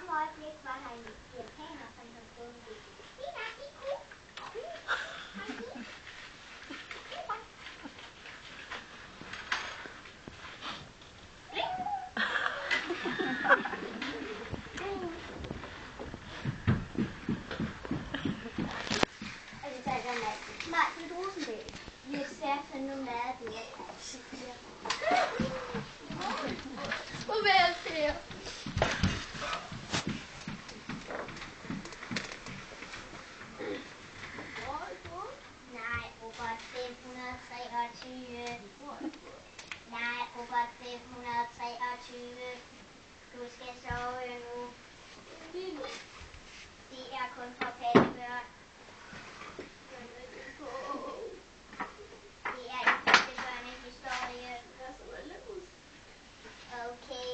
samme øjeblik var der en japaner, som havde fået en bil. Og vi taler om alt. Martin Rosendal. Vi er særligt nu med at det er. Farvel, Per. Nej, Robert 523. Nej, Robert 523. Du skal sove nu. Det er kun for pattebørn. Det er en pattebørnehistorie. Okay.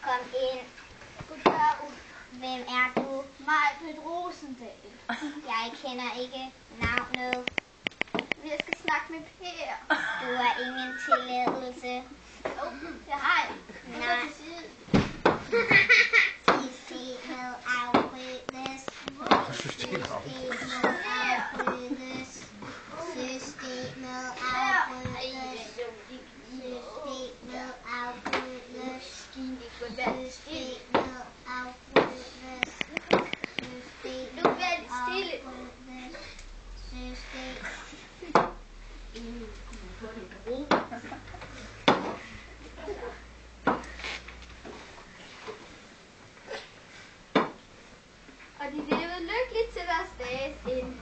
Kom ind. Goddag. Hvem er du? Maj-Britt Rosendal. Jeg kender ikke navnet. Jeg skal snakke med Per. Du har ingen tilladelse. Jo, det har jeg. Nej. Til side. Systemet afbrydes. Systemet afbrydes. Systemet afbrydes. Systemet afbrydes. Systemet afbrydes. Nu bliver det stille. Og de levede lykkeligt til deres dages ende.